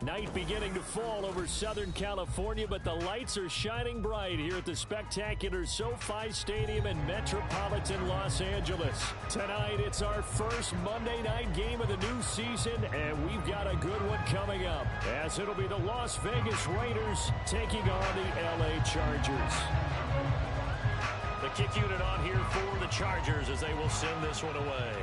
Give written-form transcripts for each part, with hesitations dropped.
Night beginning to fall over Southern California, but the lights are shining bright here at the spectacular SoFi Stadium in metropolitan Los Angeles. Tonight, it's our first Monday night game of the new season, and we've got a good one coming up, as it'll be the Las Vegas Raiders taking on the LA Chargers. The kick unit on here for the Chargers as they will send this one away.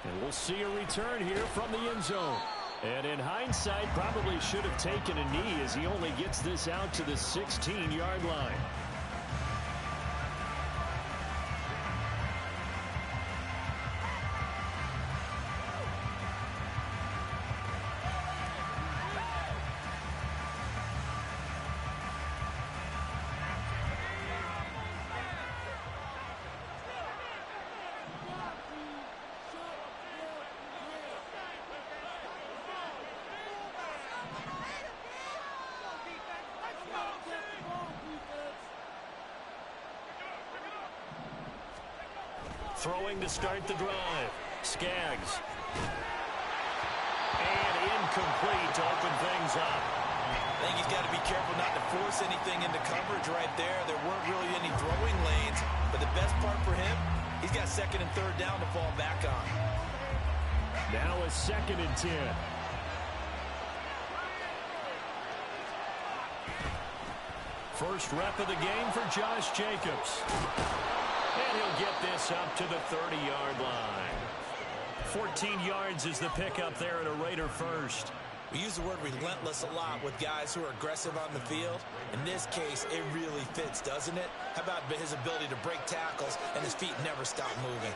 And we'll see a return here from the end zone. And in hindsight, probably should have taken a knee as he only gets this out to the 16-yard line. Throwing to start the drive. Skaggs. And incomplete to open things up. I think he's got to be careful not to force anything into coverage right there. There weren't really any throwing lanes. But the best part for him, he's got second and third down to fall back on. Now a 2nd and 10. First rep of the game for Josh Jacobs. And he'll get this up to the 30-yard line. 14 yards is the pickup there at a Raider first. We use the word relentless a lot with guys who are aggressive on the field. In this case, it really fits, doesn't it? How about his ability to break tackles and his feet never stop moving?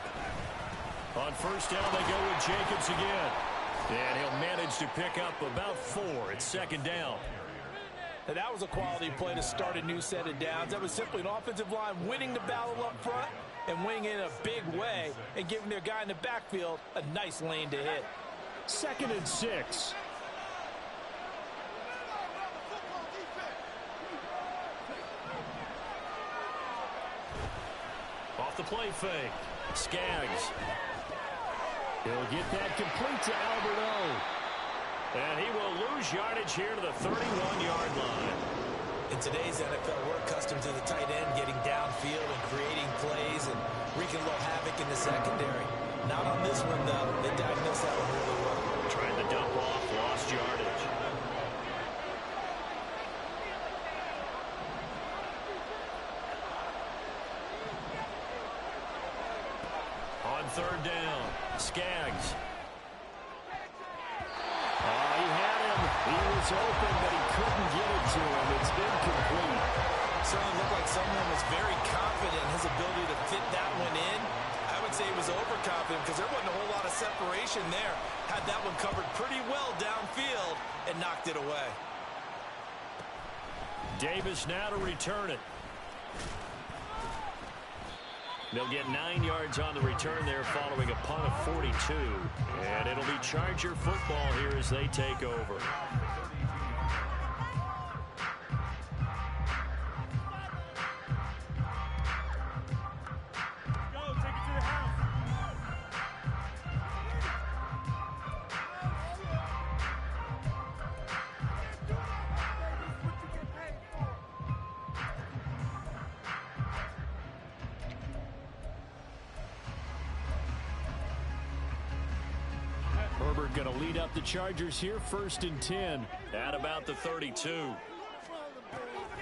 On first down, they go with Jacobs again. And he'll manage to pick up about 4 at 2nd down. And that was a quality play to start a new set of downs. That was simply an offensive line winning the battle up front and winning it in a big way and giving their guy in the backfield a nice lane to hit. 2nd and 6. Off the play fake. Skaggs. He'll get that complete to Alberto. And he will lose yardage here to the 31-yard line. In today's NFL, we're accustomed to the tight end getting downfield and creating plays and wreaking a little havoc in the secondary. Not on this one, though. They diagnosed that one really well. Trying to dump off, lost yardage. On 3rd down, Skaggs. He had him. He was open, but he couldn't get it to him. It's incomplete. Certainly looked like someone was very confident in his ability to fit that one in. I would say he was overconfident because there wasn't a whole lot of separation there. Had that one covered pretty well downfield and knocked it away. Davis now to return it. They'll get 9 yards on the return there following a punt of 42. And it'll be Charger football here as they take over. Herbert going to lead up the Chargers here, 1st and 10 at about the 32.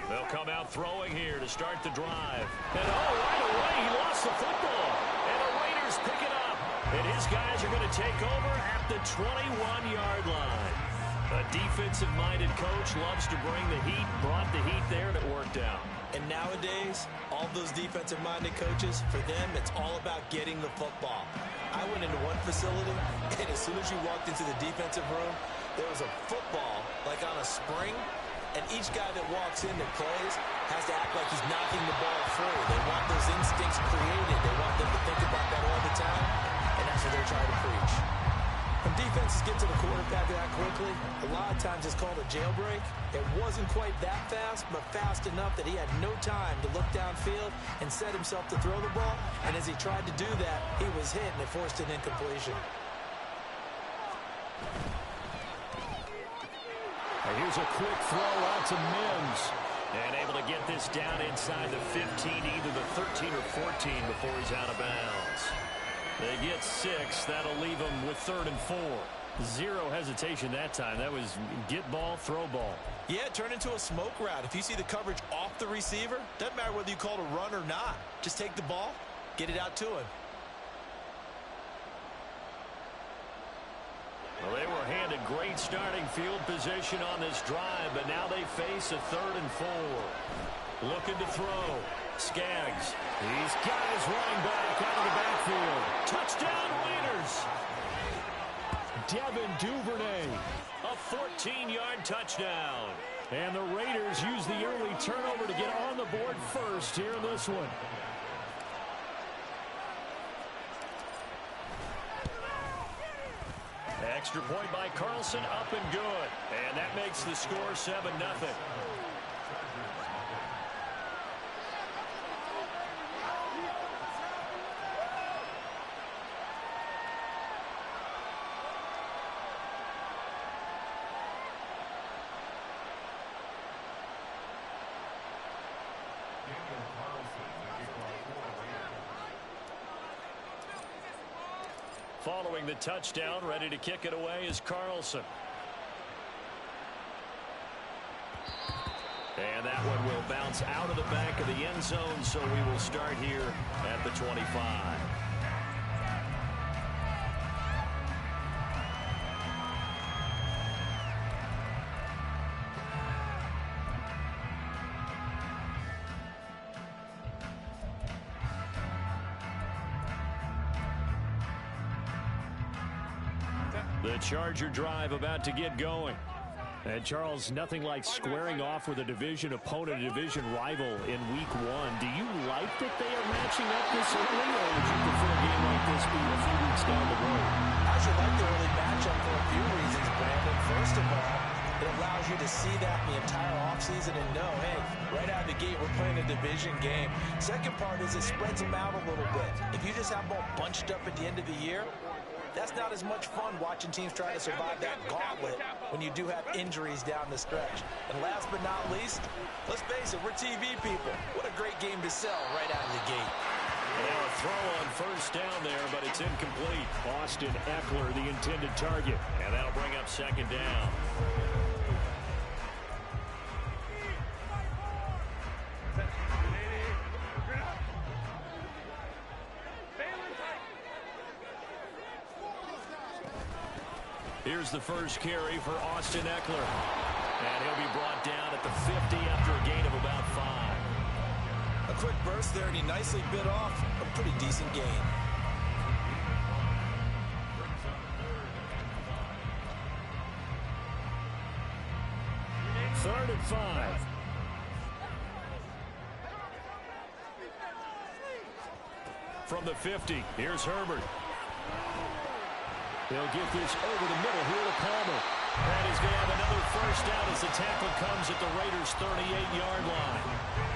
They'll come out throwing here to start the drive. And right away he lost the football. And the Raiders pick it up. And his guys are going to take over at the 21-yard line. A defensive-minded coach loves to bring the heat, brought the heat there, and it worked out. And nowadays, all those defensive-minded coaches, for them, it's all about getting the football. I went into one facility, and as soon as you walked into the defensive room, there was a football, like on a spring, and each guy that walks in that plays has to act like he's knocking the ball through. They want those instincts created. They want them to think about that all the time, and that's what they're trying to preach. When defenses get to the quarterback that quickly, a lot of times it's called a jailbreak. It wasn't quite that fast, but fast enough that he had no time to look downfield and set himself to throw the ball. And as he tried to do that, he was hit and it forced an incompletion. And here's a quick throw out to Mims. And able to get this down inside the 15, either the 13 or 14 before he's out of bounds. They get 6. That'll leave them with 3rd and 4. Zero hesitation that time. That was get ball, throw ball. Yeah, turn into a smoke route. If you see the coverage off the receiver, doesn't matter whether you call it a run or not. Just take the ball, get it out to him. Well, they were handed great starting field position on this drive, but now they face a 3rd and 4. Looking to throw. Skaggs. He's got his running back out of the backfield. Touchdown, Raiders. Devin Duvernay. A 14-yard touchdown. And the Raiders use the early turnover to get on the board first here in this one. Extra point by Carlson, up and good. And that makes the score 7-0. Following the touchdown, ready to kick it away is Carlson. And that one will bounce out of the back of the end zone, so we will start here at the 25. The Charger drive about to get going. And Charles, nothing like squaring off with a division opponent, a division rival in week 1. Do you like that they are matching up this early, or would you prefer a game like this be a few weeks down the road? I should like the early matchup for a few reasons, Brandon. First of all, it allows you to see that the entire offseason and know, hey, right out of the gate, we're playing a division game. Second part is it spreads them out a little bit. If you just have them all bunched up at the end of the year, that's not as much fun watching teams try to survive that gauntlet when you do have injuries down the stretch. And last but not least, let's face it, we're TV people. What a great game to sell right out of the gate. Now a throw on first down there, but it's incomplete. Austin Eckler, the intended target. And that'll bring up 2nd down. Here's the first carry for Austin Eckler. And he'll be brought down at the 50 after a gain of about 5. A quick burst there, and he nicely bit off a pretty decent gain. Third and 5. From the 50, here's Herbert. He'll get this over the middle here to Palmer. And he's going to have another first down as the tackle comes at the Raiders' 38-yard line.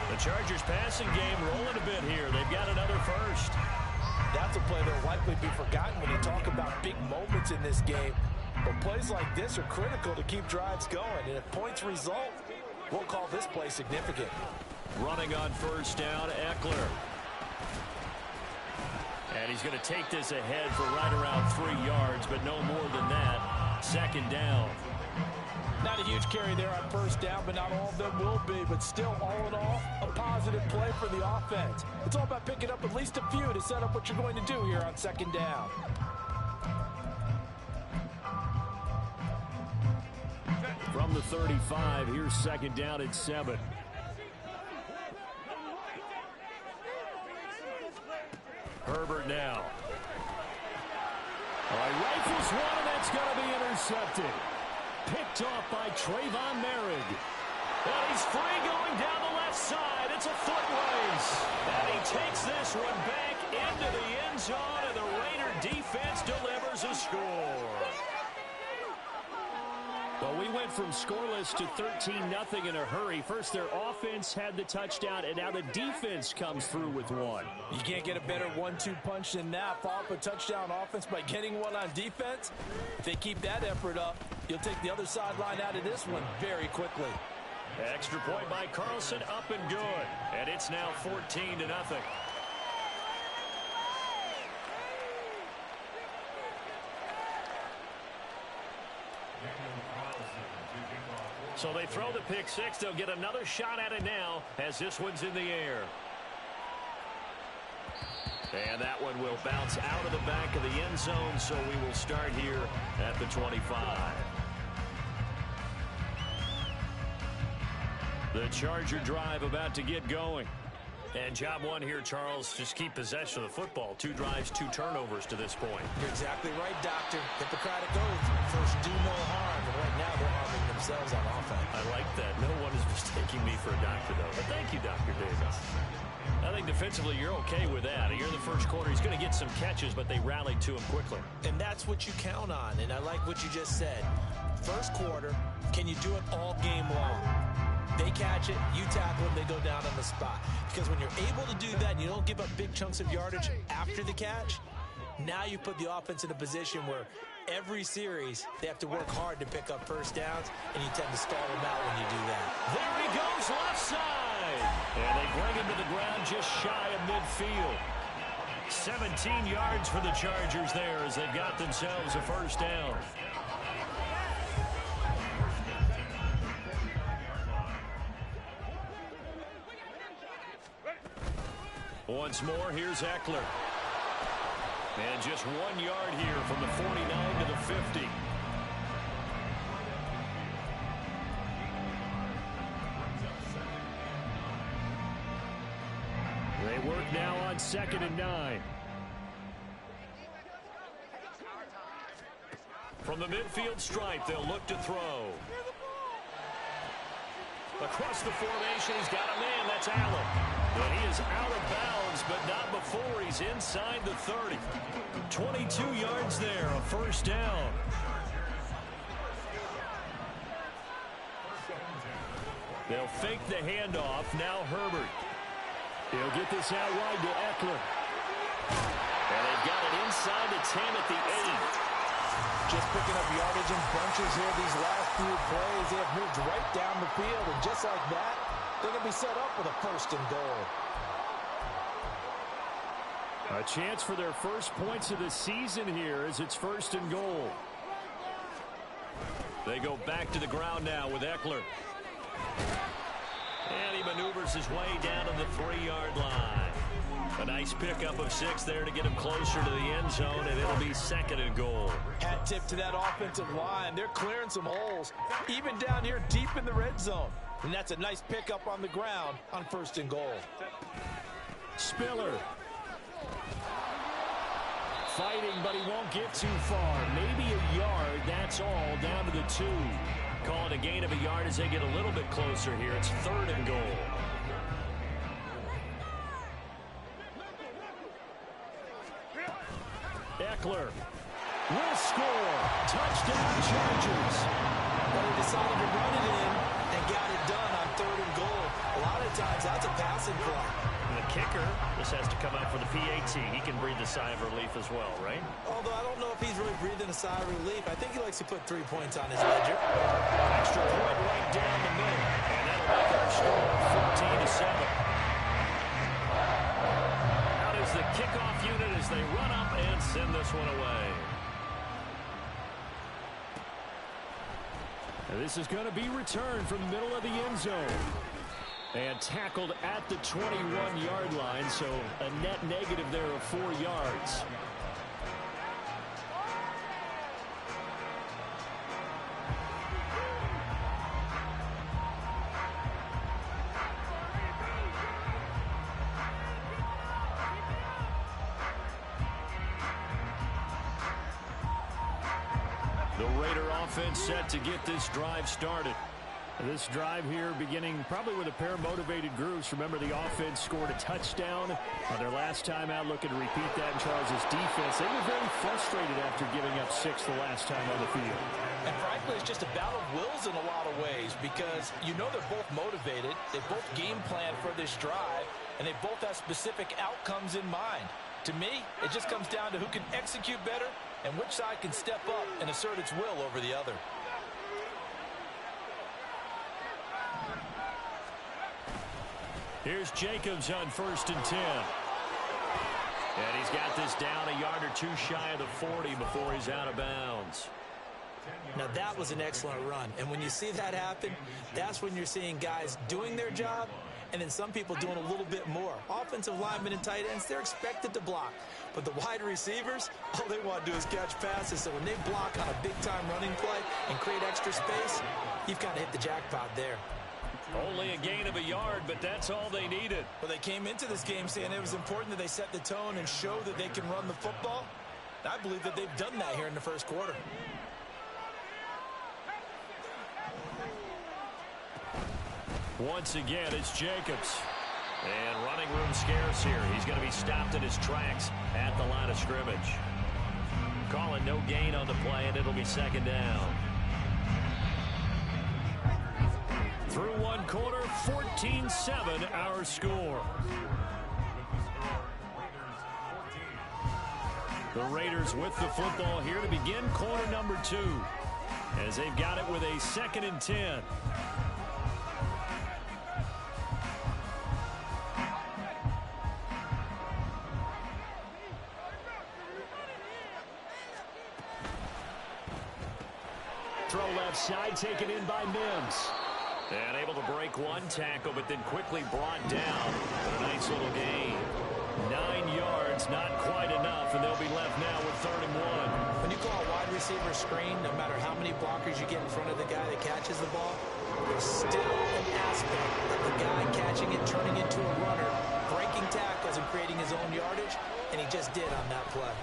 The Chargers passing game rolling a bit here. They've got another first. That's a play that will likely be forgotten when you talk about big moments in this game. But plays like this are critical to keep drives going. And if points result, we'll call this play significant. Running on first down, Eckler. And he's going to take this ahead for right around 3 yards, but no more than that. 2nd down. Not a huge carry there on first down, but not all of them will be. But still, all in all, a positive play for the offense. It's all about picking up at least a few to set up what you're going to do here on 2nd down. From the 35, here's 2nd down and 7. Herbert now. All right, rifles one, and that's going to be intercepted. Picked off by Trayvon Merrick. And he's free going down the left side. It's a foot race. And he takes this one back into the end zone, and the Raider defense delivers a score. Well, we went from scoreless to 13-0 in a hurry. First, their offense had the touchdown, and now the defense comes through with one. You can't get a better 1-2 punch than that. Follow up a touchdown offense by getting one on defense. If they keep that effort up, You'll take the other sideline out of this one very quickly. Extra point by Carlson, up and good. And it's now 14-0. So they throw the pick six. They'll get another shot at it now as this one's in the air. And that one will bounce out of the back of the end zone, so we will start here at the 25. The Charger drive about to get going. And job one here, Charles, just keep possession of the football. 2 drives, 2 turnovers to this point. You're exactly right, Doctor. Hippocratic oath. First, do no harm. And right now, they're harming themselves on offense. I like that. No one is mistaking me for a doctor, though. But thank you, Dr. Davis. I think defensively, you're okay with that. Here in the first quarter, he's going to get some catches, but they rallied to him quickly. And that's what you count on. And I like what you just said. First quarter, can you do it all game long? They catch it, you tackle them, they go down on the spot. Because when you're able to do that and you don't give up big chunks of yardage after the catch, now you put the offense in a position where every series they have to work hard to pick up first downs, and you tend to stall them out when you do that. There he goes, left side. And they bring him to the ground just shy of midfield. 17 yards for the Chargers there as they've got themselves a first down. Once more, here's Eckler. And just 1 yard here from the 49 to the 50. They work now on 2nd and 9. From the midfield stripe, they'll look to throw. Across the formation, he's got a man. That's Allen. But he is out of bounds, but not before he's inside the 30. 22 yards there, a first down. They'll fake the handoff. Now Herbert. He'll get this out wide to Eckler. And they've got it inside the 10 at the 8. Just picking up yardage in bunches here these last few plays. They have moved right down the field, and just like that, they're going to be set up with a 1st and goal. A chance for their first points of the season here as it's 1st and goal. They go back to the ground now with Eckler. And he maneuvers his way down to the 3-yard line. A nice pickup of 6 there to get him closer to the end zone, and it'll be 2nd and goal. Hat tip to that offensive line. They're clearing some holes, even down here deep in the red zone. And that's a nice pickup on the ground on 1st and goal. Spiller. Fighting, but he won't get too far. Maybe a yard, that's all, down to the 2. Call it a gain of a yard as they get a little bit closer here. It's 3rd and goal. Eckler will score. Touchdown, Chargers. Well, he decided to run it in and got it done on 3rd and goal. A lot of times, that's a passing play. And the kicker, this has to come out for the PAT. He can breathe a sigh of relief as well, right? Although I don't know if he's really breathing a sigh of relief. I think he likes to put 3 points on his ledger. Extra point right down the middle. And that'll make our score 14-7. Out is the kickoff unit as they run up and send this one away. And this is going to be returned from the middle of the end zone. And tackled at the 21-yard line, so a net negative there of 4 yards. The Raider offense set to get this drive started. This drive here beginning probably with a pair of motivated groups. Remember, the offense scored a touchdown on their last time out, looking to repeat that in Charles' defense. They were very frustrated after giving up 6 the last time on the field. And frankly, it's just a battle of wills in a lot of ways because you know they're both motivated. They both game plan for this drive, and they both have specific outcomes in mind. To me, it just comes down to who can execute better and which side can step up and assert its will over the other. Here's Jacobs on 1st and 10. And he's got this down a yard or two shy of the 40 before he's out of bounds. Now, that was an excellent run. And when you see that happen, that's when you're seeing guys doing their job and then some people doing a little bit more. Offensive linemen and tight ends, they're expected to block. But the wide receivers, all they want to do is catch passes. So when they block on a big-time running play and create extra space, you've kind of hit the jackpot there. Only a gain of a yard, but that's all they needed. Well, they came into this game saying it was important that they set the tone and show that they can run the football. I believe that they've done that here in the first quarter. Once again, it's Jacobs. And running room scarce here. He's going to be stopped in his tracks at the line of scrimmage. Calling no gain on the play, and it'll be 2nd down. Through one quarter, 14-7 our score. The Raiders with the football here to begin quarter number 2. As they've got it with a 2nd and 10. Throw left side, taken in by Mims. And able to break one tackle, but then quickly brought down with a nice little gain. 9 yards, not quite enough, and they'll be left now with 3rd and 1. When you call a wide receiver screen, no matter how many blockers you get in front of the guy that catches the ball, there's still an aspect of the guy catching it, turning into a runner, breaking tackles and creating his own yardage, and he just did on that play.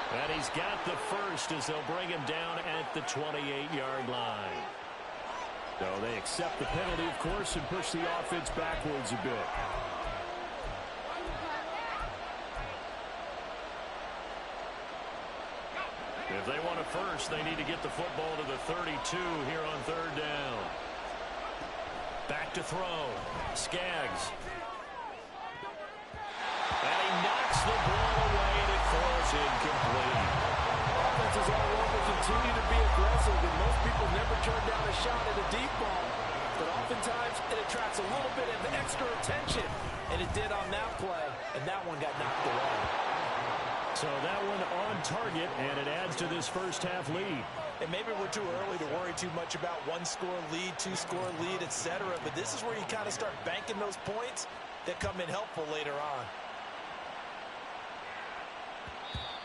And he's got the first as they'll bring him down at the 28-yard line. So they accept the penalty, of course, and push the offense backwards a bit. If they want a first, they need to get the football to the 32 here on 3rd down. Back to throw. Skaggs. And he knocks the ball away, and it falls incomplete. Offenses all over continue to be aggressive, and most people never turn down a shot at a deep ball. But oftentimes, it attracts a little bit of extra attention, and it did on that play, and that one got knocked away. So that one on target, and it adds to this first half lead. And maybe we're too early to worry too much about 1-score lead, 2-score lead, etc. But this is where you kind of start banking those points that come in helpful later on.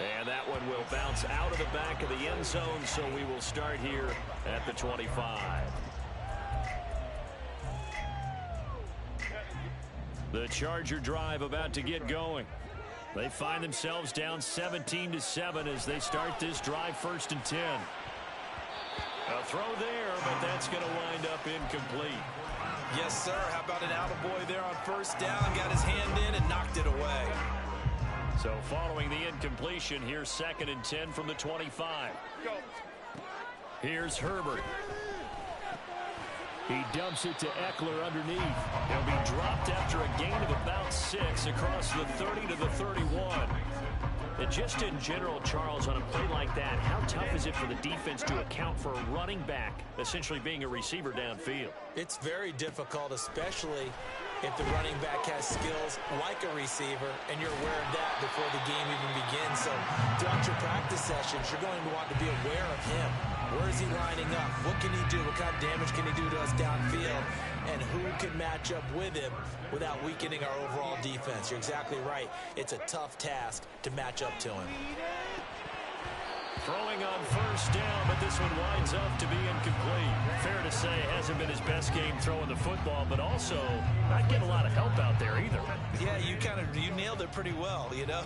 And that one will bounce out of the back of the end zone, so we will start here at the 25. The Charger drive about to get going. They find themselves down 17-7 as they start this drive 1st and 10. A throw there, but that's going to wind up incomplete. Yes, sir. How about an attaboy there on 1st down? Got his hand in and knocked it away. So following the incompletion, here's 2nd and 10 from the 25. Here's Herbert. He dumps it to Eckler underneath. He'll be dropped after a gain of about 6 across the 30 to the 31. And just in general, Charles, on a play like that, how tough is it for the defense to account for a running back essentially being a receiver downfield? It's very difficult, especially if the running back has skills like a receiver, and you're aware of that before the game even begins. So throughout your practice sessions, you're going to want to be aware of him. Where is he lining up? What can he do? What kind of damage can he do to us downfield? And who can match up with him without weakening our overall defense? You're exactly right. It's a tough task to match up to him. Throwing on 1st down, but this one winds up to be incomplete. Fair to say, hasn't been his best game throwing the football, but also not getting a lot of help out there either. Yeah, you nailed it pretty well, you know.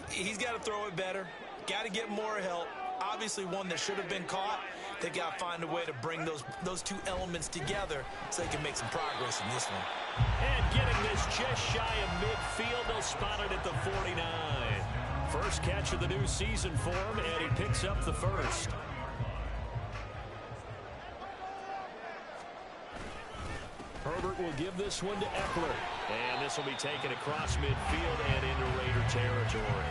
He's got to throw it better. Got to get more help. Obviously one that should have been caught. They got to find a way to bring those two elements together so they can make some progress in this one. And getting this just shy of midfield, they'll spot it at the 49. First catch of the new season for him, and he picks up the first. Herbert will give this one to Eckler. And this will be taken across midfield and into Raider territory.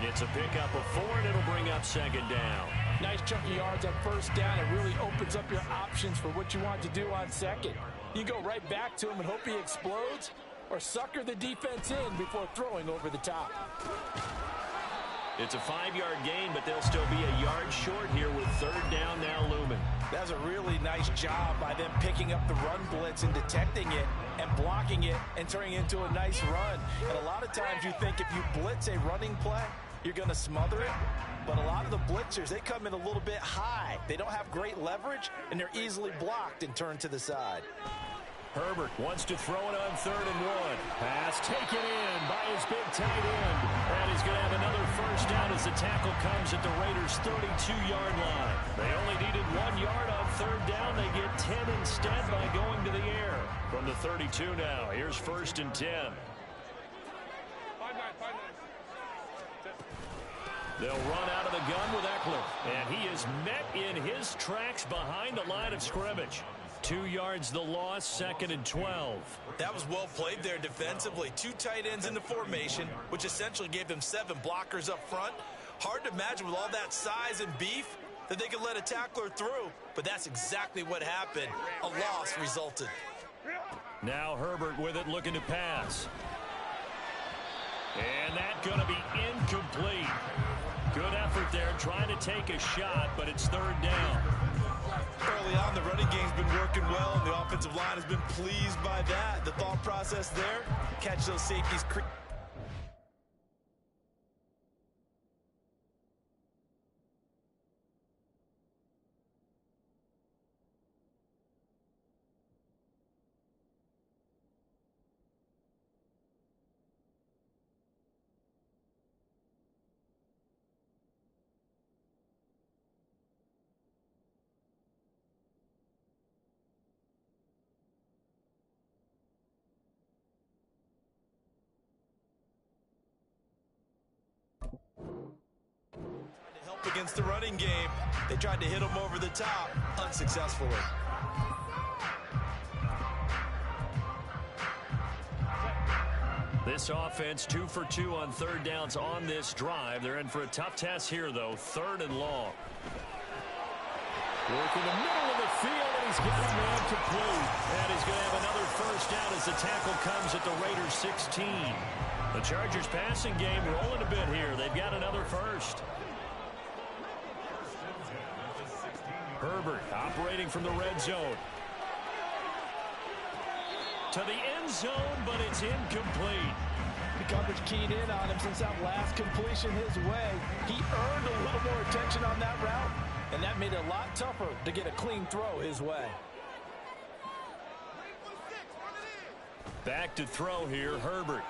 It's a pickup of 4, and it'll bring up 2nd down. Nice chunky yards on first down. It really opens up your options for what you want to do on second. You go right back to him and hope he explodes, or sucker the defense in before throwing over the top. It's a 5-yard gain, but they'll still be a yard short here with third down now looming. That's a really nice job by them picking up the run blitz and detecting it and blocking it and turning it into a nice run. And a lot of times you think if you blitz a running play, you're going to smother it. But a lot of the blitzers, they come in a little bit high. They don't have great leverage, and they're easily blocked and turned to the side. Herbert wants to throw it on 3rd and 1. Pass taken in by his big tight end. And he's going to have another first down as the tackle comes at the Raiders' 32-yard line. They only needed 1 yard on 3rd down. They get 10 instead by going to the air. From the 32 now, here's 1st and 10. They'll run out of the gun with Eckler. And he is met in his tracks behind the line of scrimmage. 2 yards the loss, 2nd and 12. That was well played there defensively. 2 tight ends in the formation, which essentially gave them 7 blockers up front. Hard to imagine with all that size and beef that they could let a tackler through, but that's exactly what happened. A loss resulted. Now Herbert with it, looking to pass. And that's going to be incomplete. Good effort there, trying to take a shot, but it's 3rd down. Early on, the running game's been working well, and the offensive line has been pleased by that. The thought process there, catch those safeties. Against the running game. They tried to hit him over the top, unsuccessfully. This offense 2 for 2 on 3rd downs on this drive. They're in for a tough test here, though. 3rd and long. Work in the middle of the field, and he's got a man complete. And he's going to have another first down as the tackle comes at the Raiders' 16. The Chargers passing game rolling a bit here. They've got another first. Herbert operating from the red zone. To the end zone, but it's incomplete. The coverage keyed in on him since that last completion his way. He earned a little more attention on that route, and that made it a lot tougher to get a clean throw his way. Back to throw here, Herbert.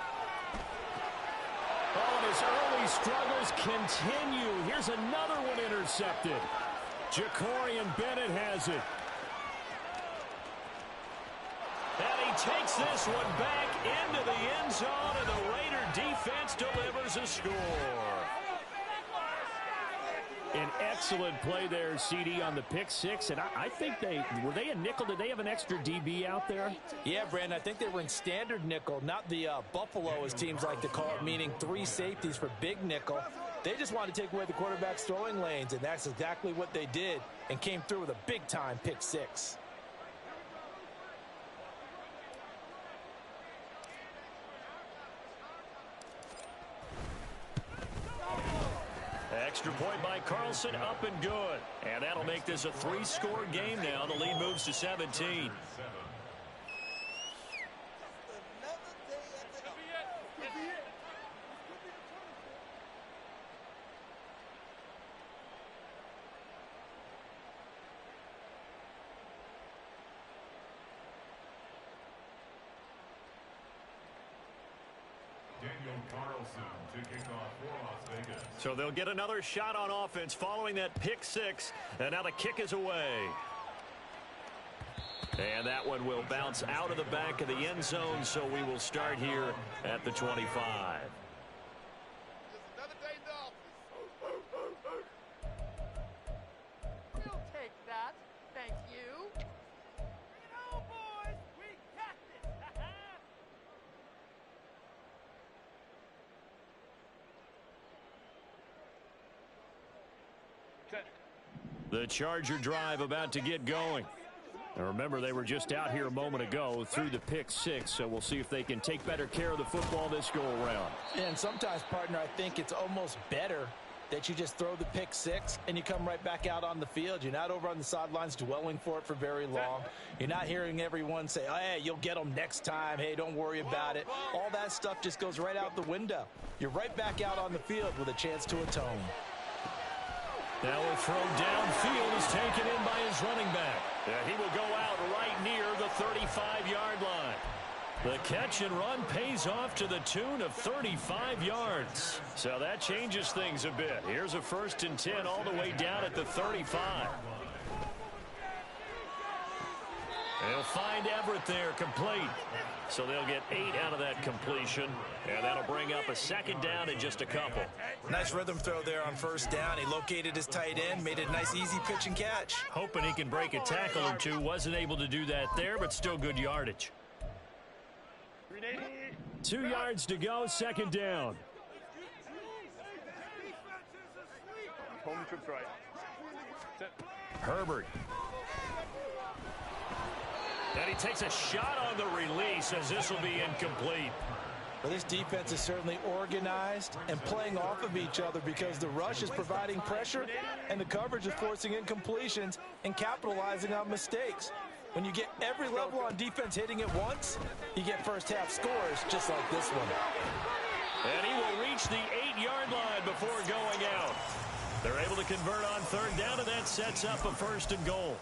Oh, and his early struggles continue. Here's another one intercepted. Jacorian Bennett has it. And he takes this one back into the end zone, and the Raider defense delivers a score. An excellent play there, CD, on the pick six. And I think were they a nickel? Did they have an extra DB out there? Yeah, Brandon, I think they were in standard nickel, not the Buffalo, as teams like to call it, meaning 3 safeties for big nickel. They just wanted to take away the quarterback's throwing lanes, and that's exactly what they did, and came through with a big-time pick six. Extra point by Carlson, up and good. And that'll make this a 3-score game now. The lead moves to 17. So they'll get another shot on offense following that pick six. And now the kick is away. And that one will bounce out of the back of the end zone. So we will start here at the 25. We'll take that. Thank you. Bring it home, boys. We got this. The Charger drive about to get going. And remember, they were just out here a moment ago through the pick six, so we'll see if they can take better care of the football this go-around. And sometimes, partner, I think it's almost better that you just throw the pick six and you come right back out on the field. You're not over on the sidelines dwelling for it for very long. You're not hearing everyone say, oh, hey, you'll get them next time. Hey, don't worry about it. All that stuff just goes right out the window. You're right back out on the field with a chance to atone. Now a throw downfield is taken in by his running back. He will go out right near the 35-yard line. The catch and run pays off to the tune of 35 yards. So that changes things a bit. Here's a 1st and 10 all the way down at the 35. They'll find Everett there, complete. So they'll get 8 out of that completion, and that'll bring up a 2nd down in just a couple. Nice rhythm throw there on 1st down. He located his tight end, made a nice easy pitch and catch. Hoping he can break a tackle or two. Wasn't able to do that there, but still good yardage. 2 yards to go, 2nd down. Home trip's right. Herbert. And he takes a shot on the release as this will be incomplete. Well, this defense is certainly organized and playing off of each other because the rush is providing pressure and the coverage is forcing incompletions and capitalizing on mistakes. When you get every level on defense hitting at once, you get first-half scores just like this one. And he will reach the 8-yard line before going out. They're able to convert on 3rd down, and that sets up a 1st and goal.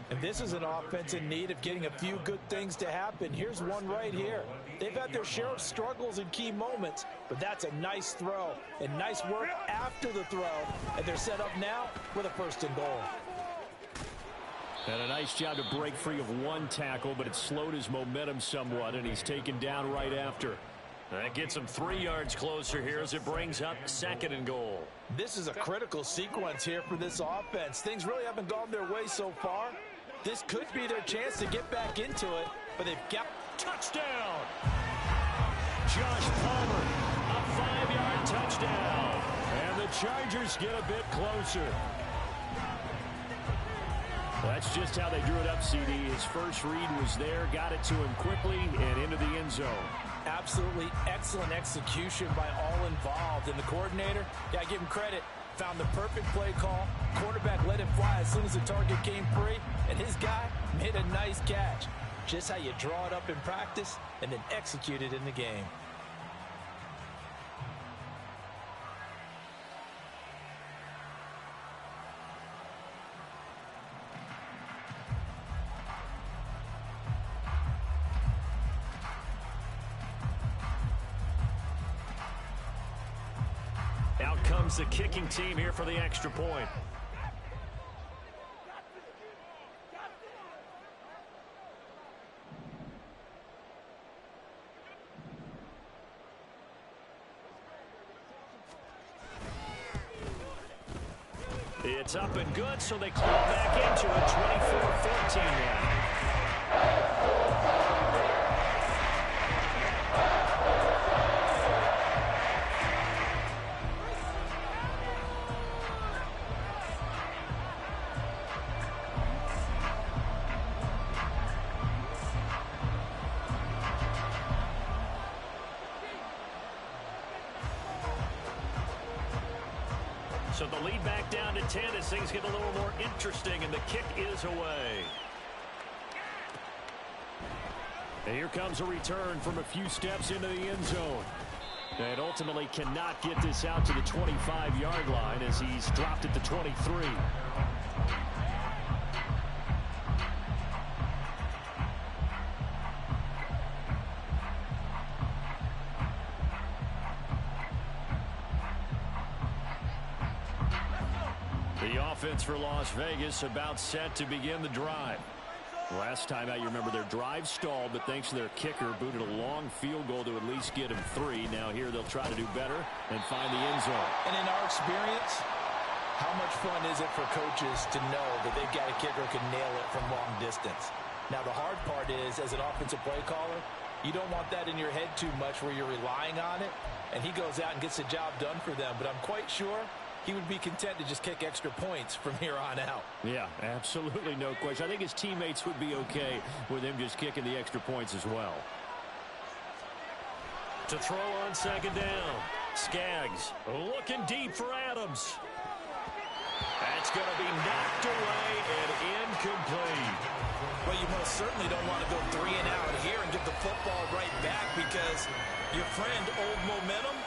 And this is an offense in need of getting a few good things to happen. Here's one right here. They've had their share of struggles in key moments, but that's a nice throw and nice work after the throw. And they're set up now with a 1st and goal. And a nice job to break free of one tackle, but it slowed his momentum somewhat, and he's taken down right after. That gets him 3 yards closer here as it brings up 2nd and goal. This is a critical sequence here for this offense. Things really haven't gone their way so far. This could be their chance to get back into it, but they've got touchdown. Josh Palmer, a 5-yard touchdown. And the Chargers get a bit closer. That's just how they drew it up, CD. His first read was there, got it to him quickly, and into the end zone. Absolutely excellent execution by all involved. And the coordinator, yeah, I give him credit, found the perfect play call. Quarterback let it fly as soon as the target came free, and his guy made a nice catch. Just how you draw it up in practice and then execute it in the game. Out comes the kicking team here for the extra point. It's up and good, so they claw back into it, 24-14 now. So the lead back down to 10 as things get a little more interesting, and the kick is away. And here comes a return from a few steps into the end zone. And ultimately cannot get this out to the 25-yard line as he's dropped at the 23. Offense for Las Vegas about set to begin the drive. Last time out, you remember their drive stalled, but thanks to their kicker, booted a long field goal to at least get him 3. Now here they'll try to do better and find the end zone. And in our experience, how much fun is it for coaches to know that they've got a kicker who can nail it from long distance? Now the hard part is, as an offensive play caller, you don't want that in your head too much where you're relying on it, and he goes out and gets the job done for them. But I'm quite sure he would be content to just kick extra points from here on out. Yeah, absolutely no question. I think his teammates would be okay with him just kicking the extra points as well. To throw on second down. Skaggs looking deep for Adams. That's going to be knocked away and incomplete. Well, you most certainly don't want to go 3 and out here and get the football right back because your friend, Old Momentum,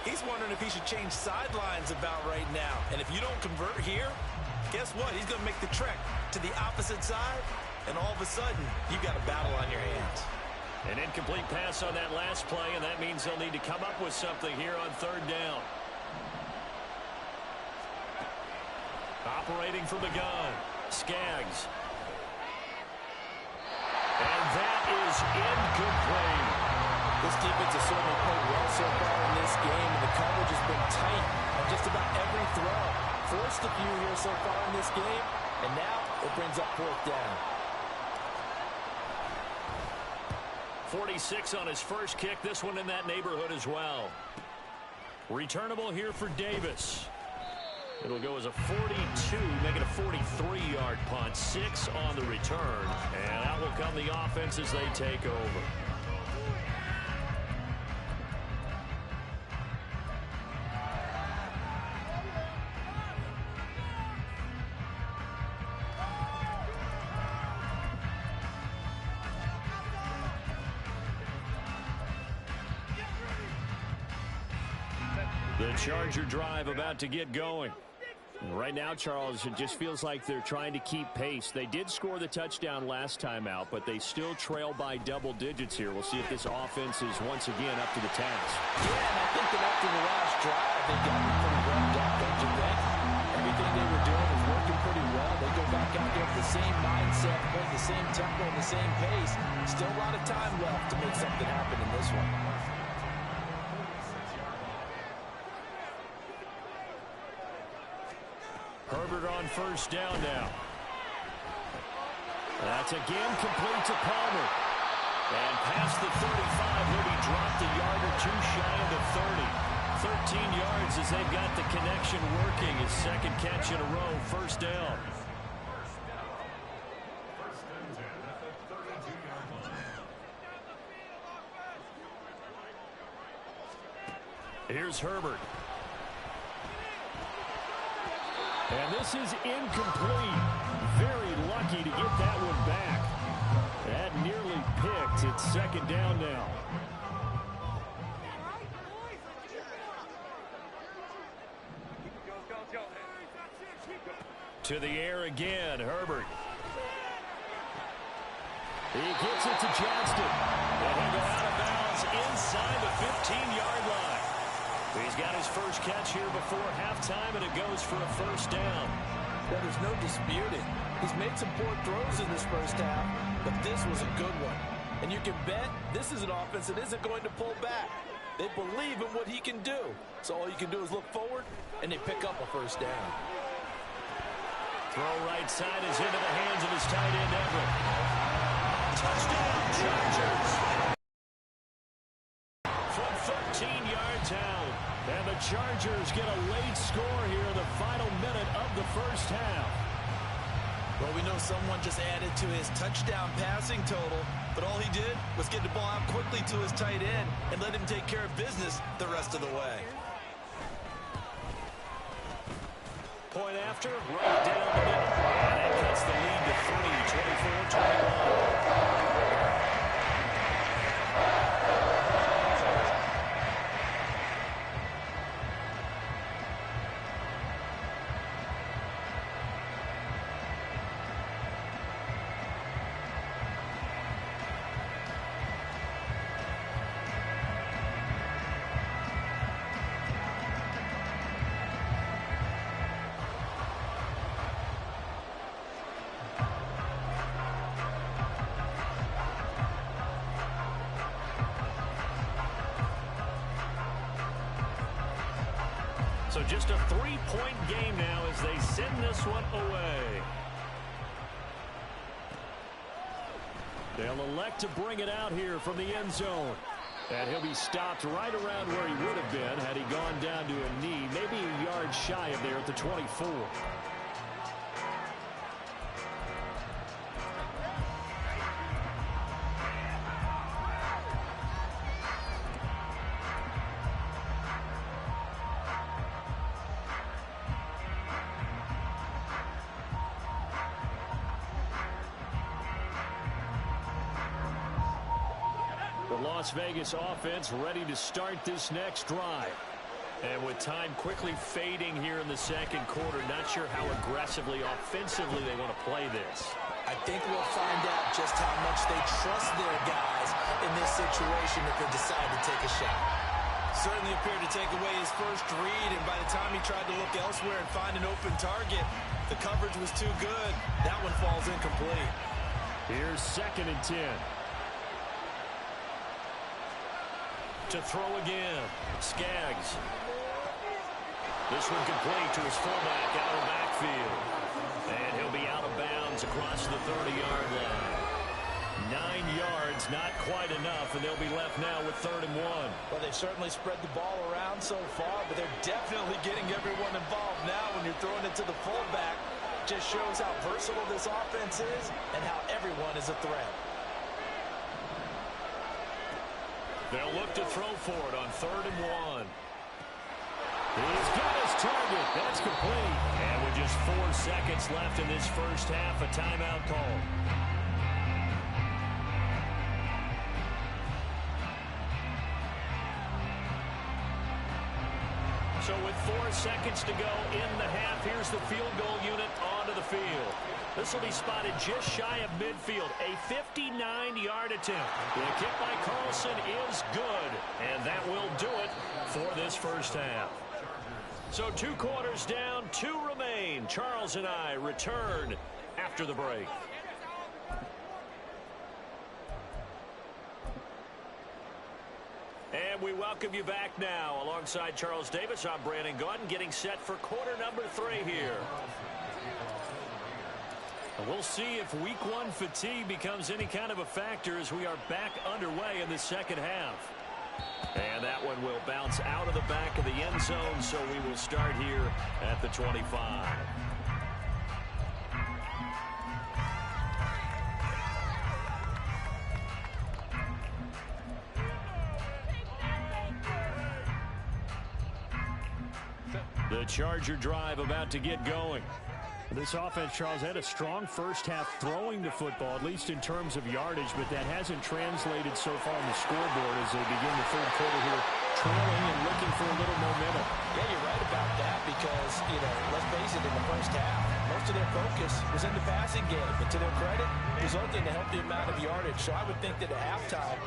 he's wondering if he should change sidelines about right now. And if you don't convert here, guess what? He's going to make the trek to the opposite side, and all of a sudden, you've got a battle on your hands. An incomplete pass on that last play, and that means they'll need to come up with something here on third down. Operating from the gun, Skaggs. And that is incomplete. This defense has certainly played well so far in this game, and the coverage has been tight on just about every throw. Forced a few here so far in this game, and now it brings up fourth down. 46 on his first kick. This one in that neighborhood as well. Returnable here for Davis. It'll go as a 42, make it a 43-yard punt. 6 on the return. And out will come the offense as they take over. The Charger drive about to get going. Right now, Charles, it just feels like they're trying to keep pace. They did score the touchdown last time out, but they still trail by double digits here. We'll see if this offense is once again up to the task. Yeah, and I think that after the last drive, they got pretty revved up, don't you think? Everything they were doing was working pretty well. They go back out there with the same mindset, playing the same tempo and the same pace. Still a lot of time left to make something happen in this one. Herbert on first down now. That's again complete to Palmer. And past the 35, he'll be dropped a yard or two shy of the 30. 13 yards as they've got the connection working. His second catch in a row, first down. Here's Herbert. And this is incomplete. Very lucky to get that one back. That nearly picked. It's second down now. To the air again, Herbert. He gets it to Johnston. And he'll go out of bounds inside the 15-yard line. He's got his first catch here before halftime, and it goes for a first down. Well, there's no disputing. He's made some poor throws in this first half, but this was a good one. And you can bet this is an offense that isn't going to pull back. They believe in what he can do. So all you can do is look forward, and they pick up a first down. Throw right side is into the hands of his tight end, Everett. Touchdown, Chargers. From 13 yards out. And the Chargers get a late score here in the final minute of the first half. Well, we know someone just added to his touchdown passing total, but all he did was get the ball out quickly to his tight end and let him take care of business the rest of the way. Point after, right down the middle. And that cuts the lead to 24-21. So just a 3-point game now as they send this one away. They'll elect to bring it out here from the end zone. And he'll be stopped right around where he would have been had he gone down to a knee, maybe a yard shy of there at the 24. The Las Vegas offense ready to start this next drive. And with time quickly fading here in the second quarter, not sure how aggressively, offensively they want to play this. I think we'll find out just how much they trust their guys in this situation if they decide to take a shot. Certainly appeared to take away his first read, and by the time he tried to look elsewhere and find an open target, the coverage was too good. That one falls incomplete. Here's 2nd and 10. To throw again. Skaggs. This one complete to his fullback out of the backfield. And he'll be out of bounds across the 30-yard line. 9 yards, not quite enough, and they'll be left now with 3rd and 1. Well, they've certainly spread the ball around so far, but they're definitely getting everyone involved now when you're throwing it to the fullback. Just shows how versatile this offense is and how everyone is a threat. They'll look to throw for it on 3rd and 1. He's got his target. That's complete. And with just 4 seconds left in this first half, a timeout call. So with 4 seconds to go in the half, here's the field goal unit onto the field. This will be spotted just shy of midfield. A 59-yard attempt. The kick by Carlson is good. And that will do it for this first half. So 2 quarters down, 2 remain. Charles and I return after the break. And we welcome you back now. Alongside Charles Davis, I'm Brandon Gaudin, getting set for quarter number 3 here. And we'll see if week 1 fatigue becomes any kind of a factor as we are back underway in the second half. And that one will bounce out of the back of the end zone, so we will start here at the 25. The Charger drive about to get going. This offense, Charles, had a strong first half throwing the football, at least in terms of yardage, but that hasn't translated so far on the scoreboard as they begin the third quarter here, trailing and looking for a little momentum. Yeah, you're right about that because, let's face it, in the first half, most of their focus was in the passing game, but to their credit, resulted in a healthy amount of yardage. So I would think that at halftime,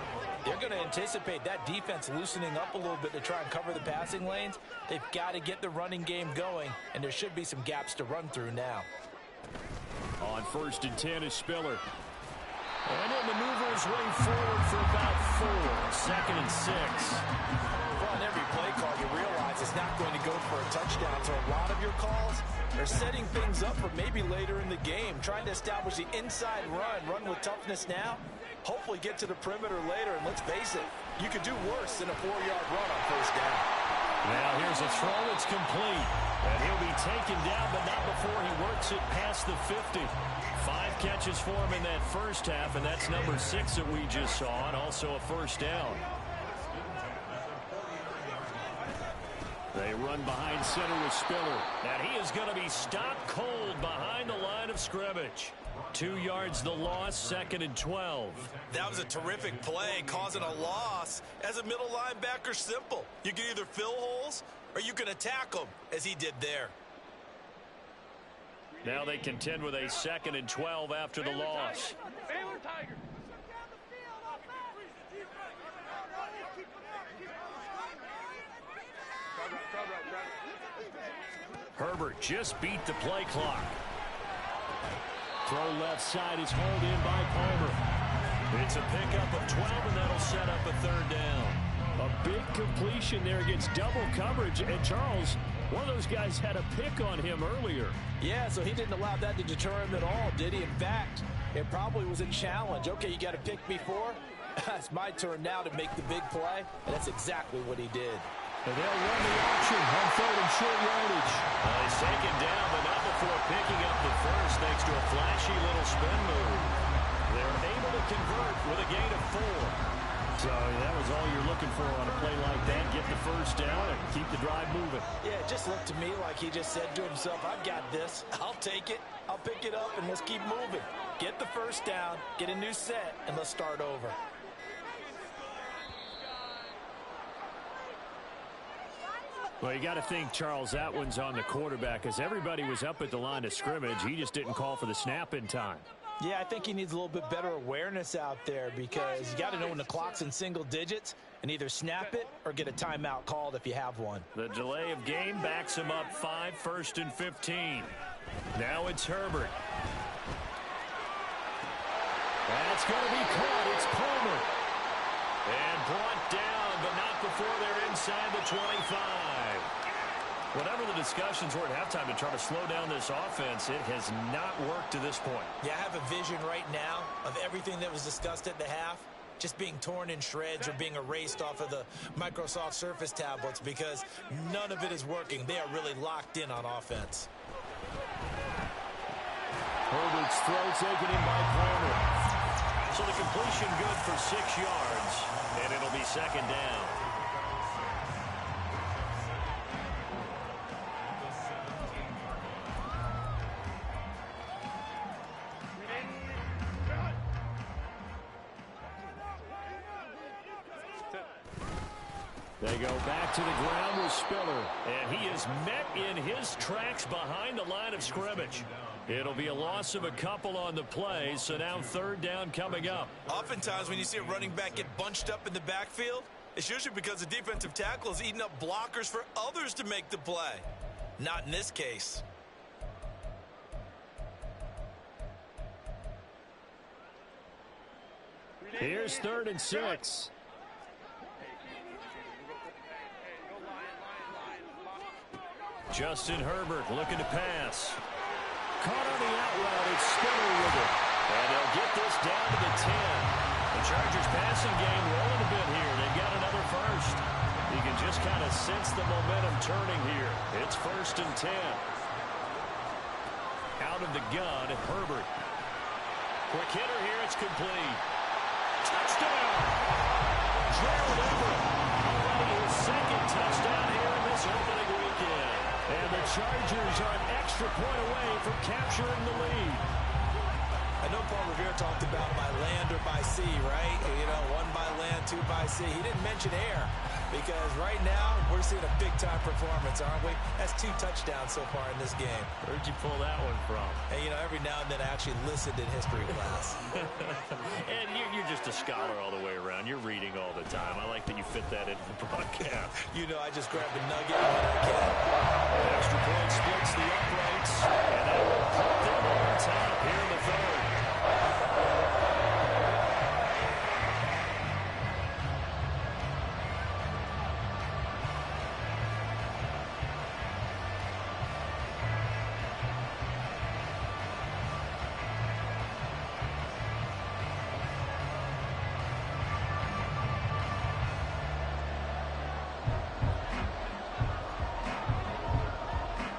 they're going to anticipate that defense loosening up a little bit to try and cover the passing lanes. They've got to get the running game going, and there should be some gaps to run through now. On 1st and 10 is Spiller. And he'll maneuver his way forward for about 4. 2nd and 6. Well, on every play call, you realize it's not going to go for a touchdown. So a lot of your calls are setting things up for maybe later in the game, trying to establish the inside run with toughness now. Hopefully get to the perimeter later, and let's face it, you could do worse than a 4-yard run on 1st down. Now here's a throw. It's complete. And he'll be taken down, but not before he works it past the 50. 5 catches for him in that first half, and that's number 6 that we just saw, and also a 1st down. They run behind center with Spiller. And he is going to be stopped cold behind the line of scrimmage. 2 yards the loss, 2nd and 12. That was a terrific play, causing a loss. As a middle linebacker, simple. You can either fill holes or you can attack them, as he did there. Now they contend with a 2nd and 12 after the loss. Baylor Tigers. Herbert just beat the play clock. Throw left side is hauled in by Palmer. It's a pickup of 12, and that'll set up a 3rd down. A big completion there against double coverage. And Charles, one of those guys had a pick on him earlier. Yeah, so he didn't allow that to deter him at all, did he? In fact, it probably was a challenge. Okay, you got a pick before. It's my turn now to make the big play, and that's exactly what he did. And they'll run the option on 3rd and short yardage. He's taken down, but not before picking up the first thanks to a flashy little spin move. They're able to convert with a gain of 4. So that was all you're looking for on a play like that. Get the first down and keep the drive moving. Yeah, it just looked to me like he just said to himself, I've got this. I'll take it. I'll pick it up, and let's keep moving. Get the first down, get a new set, and let's start over. Well, you got to think, Charles, that one's on the quarterback as everybody was up at the line of scrimmage. He just didn't call for the snap in time. Yeah, I think he needs a little bit better awareness out there because you got to know when the clock's in single digits and either snap it or get a timeout called if you have one. The delay of game backs him up 5, 1st and 15. Now it's Herbert. That's going to be caught. It's Palmer. And brought down, but not before they're inside the 25. Whatever the discussions were at halftime to try to slow down this offense, it has not worked to this point. Yeah, I have a vision right now of everything that was discussed at the half just being torn in shreds or being erased off of the Microsoft Surface tablets because none of it is working. They are really locked in on offense. Herbert's throw taken in by Palmer. So the completion good for 6 yards, and it'll be 2nd down. They go back to the ground with Spiller, and he is met in his tracks behind the line of scrimmage. It'll be a loss of a couple on the play, so now 3rd down coming up. Oftentimes when you see a running back get bunched up in the backfield, it's usually because the defensive tackle is eating up blockers for others to make the play. Not in this case. Here's 3rd and 6. Justin Herbert looking to pass. Caught on the out route. It's Spiller with it. And they'll get this down to the 10. The Chargers passing game rolling a bit here. They've got another first. You can just kind of sense the momentum turning here. It's 1st and 10. Out of the gun at Herbert. Quick hitter here. It's complete. Touchdown! Gerald Everett. Already his 2nd touchdown here in this opening weekend. And the Chargers are an extra point away from capturing the lead. I know Paul Revere talked about by land or by sea, right? You know, 1 by land, 2 by sea. He didn't mention air because right now we're seeing a big-time performance, aren't we? That's 2 touchdowns so far in this game. Where'd you pull that one from? And, you know, every now and then I actually listened in history class. And you're just a scholar all the way around. You're reading all the time. I like that you fit that into the broadcast. You know, I just grabbed a nugget when I can. Extra point splits the uprights, and that will put them on top here in the 3rd.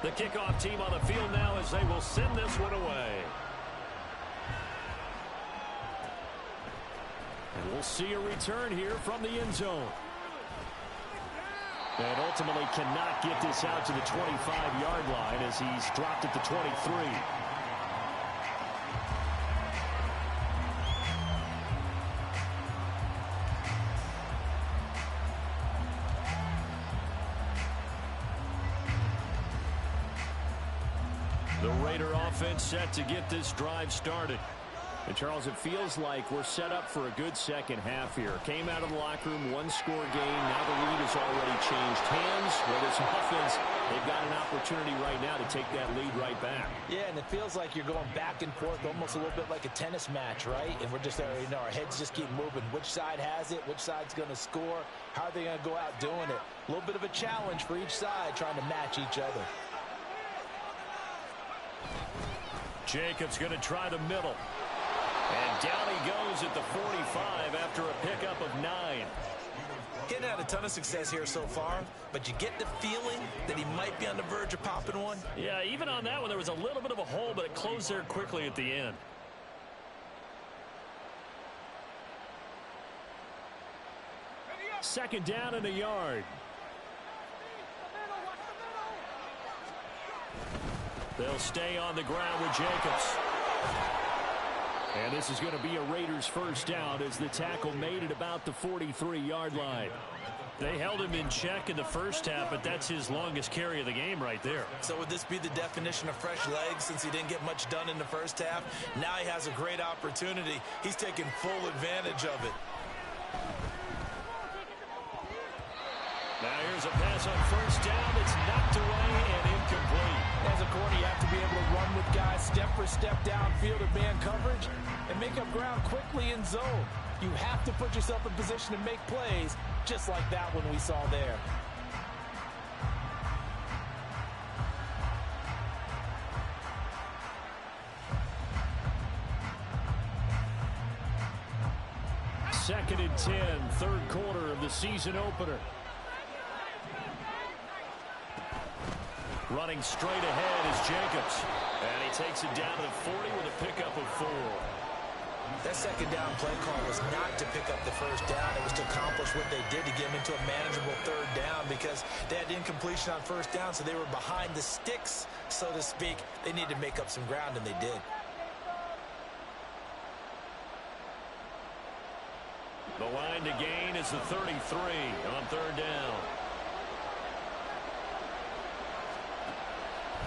The kickoff team on the field now as they will send this one away. And we'll see a return here from the end zone. And ultimately cannot get this out to the 25-yard line as he's dropped at the 23. The Raider offense set to get this drive started. And, Charles, it feels like we're set up for a good second half here. Came out of the locker room, 1-score game. Now the lead has already changed hands. Well, this offense, they've got an opportunity right now to take that lead right back. Yeah, and it feels like you're going back and forth almost a little bit like a tennis match, right? And we're just, you know, our heads just keep moving. Which side has it? Which side's going to score? How are they going to go out doing it? A little bit of a challenge for each side trying to match each other. Jacobs going to try the middle. And down he goes at the 45 after a pickup of 9. Getting had a ton of success here so far, but you get the feeling that he might be on the verge of popping one. Yeah, even on that one, there was a little bit of a hole, but it closed there quickly at the end. Second down and a yard. They'll stay on the ground with Jacobs. And this is going to be a Raiders first down as the tackle made at about the 43-yard line. They held him in check in the first half, but that's his longest carry of the game right there. So would this be the definition of fresh legs since he didn't get much done in the first half? Now he has a great opportunity. He's taking full advantage of it. Now here's a pass on first down. It's knocked away and incomplete. As a corner, you have to be able to run with guys step for step downfield in man coverage and make up ground quickly in zone. You have to put yourself in position to make plays, just like that one we saw there. Second and 10, third quarter of the season opener. Running straight ahead is Jacobs. And he takes it down to the 40 with a pickup of 4. That second down play call was not to pick up the first down. It was to accomplish what they did to get him into a manageable third down because they had incompletion on first down, so they were behind the sticks, so to speak. They needed to make up some ground, and they did. The line to gain is the 33 on third down.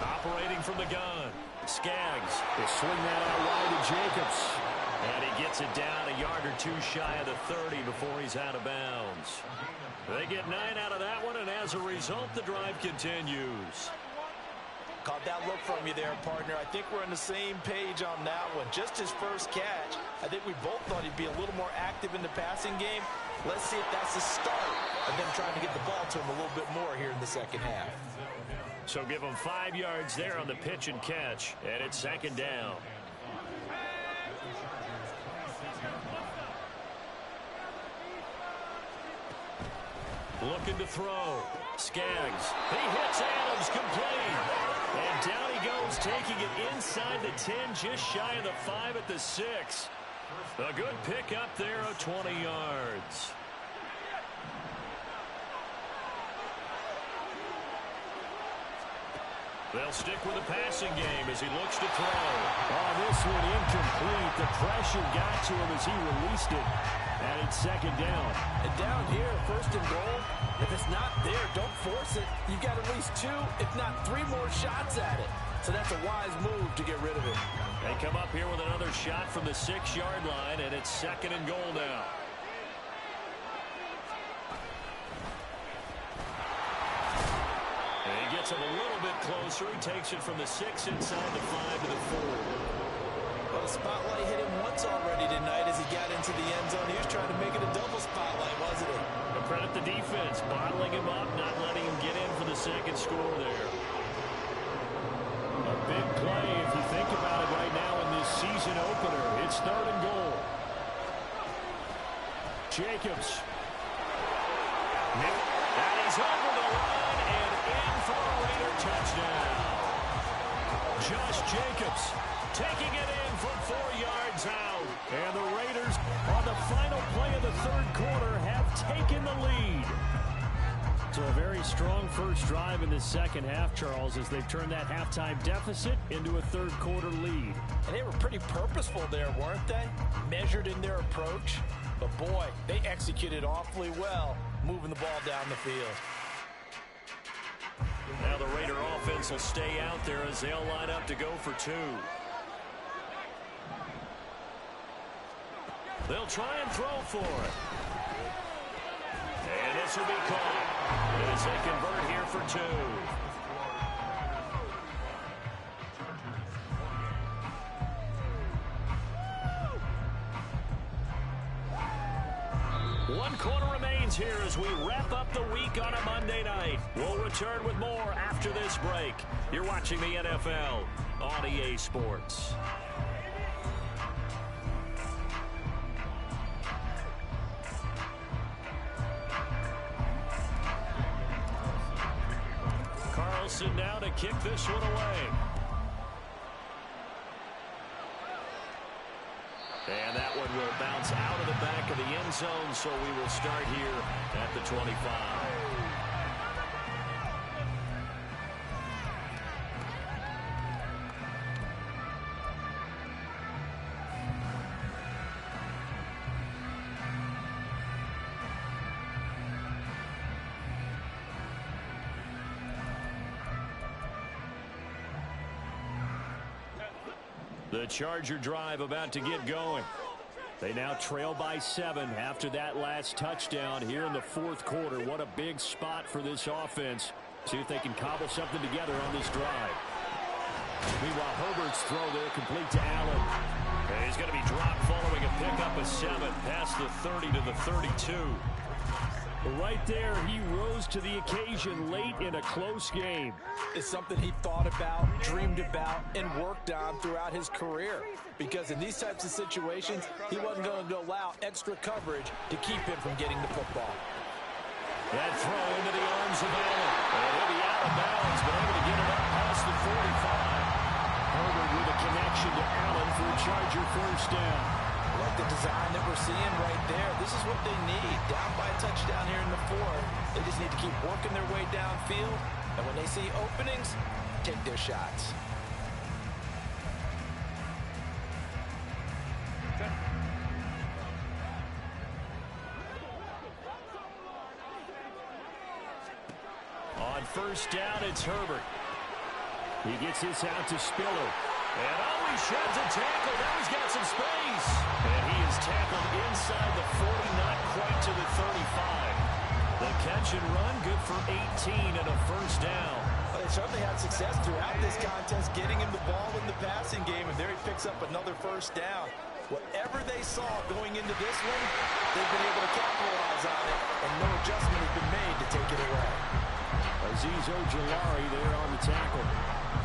Operating from the gun, Skaggs. They swing that out wide to Jacobs. And he gets it down a yard or two shy of the 30 before he's out of bounds. They get 9 out of that one, and as a result, the drive continues. Caught that look from you there, partner. I think we're on the same page on that one. Just his first catch. I think we both thought he'd be a little more active in the passing game. Let's see if that's the start of them trying to get the ball to him a little bit more here in the second half. So give him 5 yards there on the pitch and catch, and it's second down. Looking to throw. Skaggs. He hits Adams complete. And down he goes, taking it inside the 10, just shy of the 5 at the 6. A good pick up there of 20 yards. They'll stick with the passing game as he looks to throw. Oh, this one incomplete. The pressure got to him as he released it. And it's second down. And down here, first and goal, if it's not there, don't force it. You've got at least 2, if not 3 more shots at it. So that's a wise move to get rid of it. They come up here with another shot from the 6-yard line, and it's second and goal now. And he gets him a little bit closer. He takes it from the 6 inside the 5 to the 4. Well, the spotlight hit him once already tonight as he got into the end zone. He was trying to make it a double spotlight, wasn't he? But credit the defense, bottling him up, not letting him get in for the second score there. A big play if you think about it right now in this season opener. It's third and goal. Jacobs. And he's over the line and in for a Raider touchdown. Josh Jacobs taking it in from 4 yards out. And the Raiders, on the final play of the third quarter, have taken the lead. So a very strong first drive in the second half, Charles, as they've turned that halftime deficit into a third quarter lead. And they were pretty purposeful there, weren't they? Measured in their approach. But boy, they executed awfully well, moving the ball down the field. Now the Raider offense will stay out there as they'll line up to go for 2. They'll try and throw for it. And this will be caught as they convert here for 2. One quarter remains here as we wrap up the week on a Monday night. We'll return with more after this break. You're watching the NFL on EA Sports. Wilson now to kick this one away. And that one will bounce out of the back of the end zone, so we will start here at the 25. The Charger drive about to get going. They now trail by 7 after that last touchdown here in the fourth quarter. What a big spot for this offense. See if they can cobble something together on this drive. Meanwhile, Herbert's throw there complete to Allen. And he's going to be dropped following a pickup of 7 past the 30 to the 32. Right there, he rose to the occasion late in a close game. It's something he thought about, dreamed about, and worked on throughout his career. Because in these types of situations, he wasn't going to allow extra coverage to keep him from getting the football. That throw into the arms of Allen. And he'll be out of bounds, but able to get it up past the 45. Herbert with a connection to Allen for a Charger first down. Like the design that we're seeing right there, this is what they need. Down by a touchdown here in the fourth. They just need to keep working their way downfield. And when they see openings, take their shots. On first down, it's Herbert. He gets this out to Spiller. And he sheds a tackle. Now he's got some space. And he is tackled inside the 40, not quite to the 35. The catch and run, good for 18 and a first down. Well, they certainly had success throughout this contest, getting him the ball in the passing game, and there he picks up another first down. Whatever they saw going into this one, they've been able to capitalize on it, and no adjustment has been made to take it away. Azeez Ojulari there on the tackle.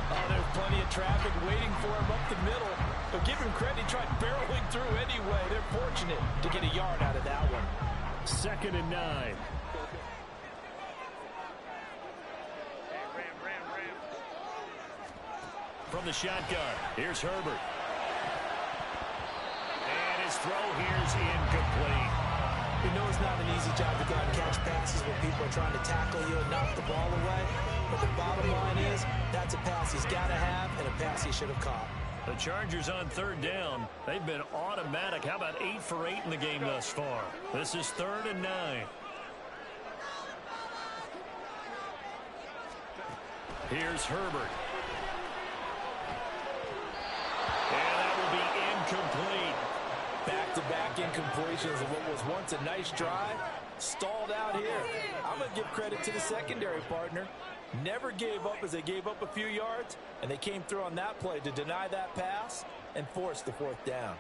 Oh, there's plenty of traffic waiting for him up the middle. But give him credit, he tried barreling through anyway. They're fortunate to get a yard out of that one. 2nd and 9. From the shotgun, here's Herbert. And his throw here's incomplete. You know it's not an easy job to go out and catch passes when people are trying to tackle you and knock the ball away. But the bottom line is, that's a pass he's got to have and a pass he should have caught. The Chargers on 3rd down. They've been automatic. How about 8 for 8 in the game thus far? This is 3rd and 9. Here's Herbert. And that will be incomplete. Back-to-back incompletions of what was once a nice drive, stalled out here. I'm going to give credit to the secondary partner. Never gave up as they gave up a few yards, and they came through on that play to deny that pass and force the 4th down.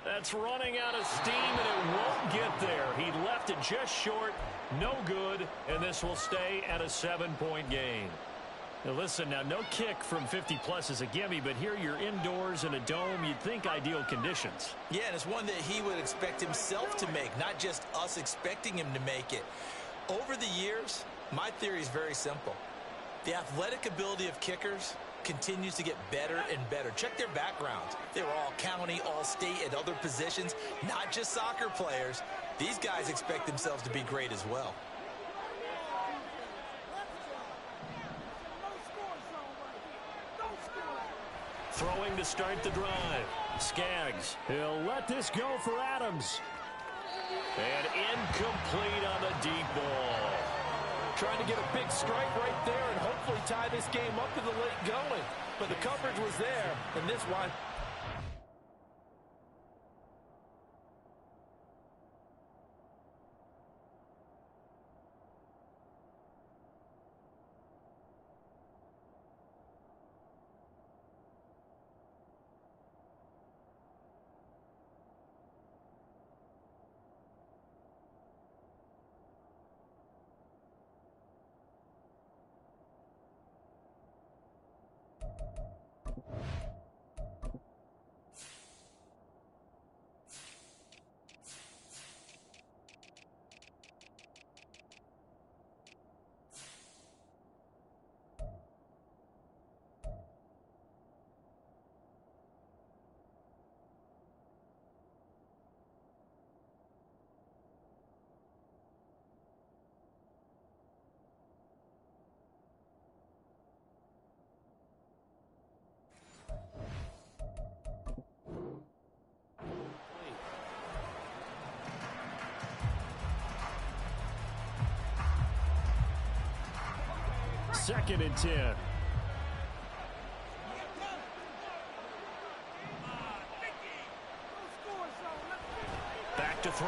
That's running out of steam, and it won't get there. He left it just short, no good, and this will stay at a 7-point game. Now listen, now no kick from 50-plus is a gimme, but here you're indoors in a dome. You'd think ideal conditions. Yeah, and it's one that he would expect himself to make, not just us expecting him to make it. Over the years, my theory is very simple. The athletic ability of kickers continues to get better and better. Check their backgrounds. They were all county, all state, at other positions, not just soccer players. These guys expect themselves to be great as well. Throwing to start the drive. Skaggs. He'll let this go for Adams. And incomplete on the deep ball. Trying to get a big strike right there and hopefully tie this game up to the late going. But the coverage was there, and this one. 2nd and 10. Back to throw.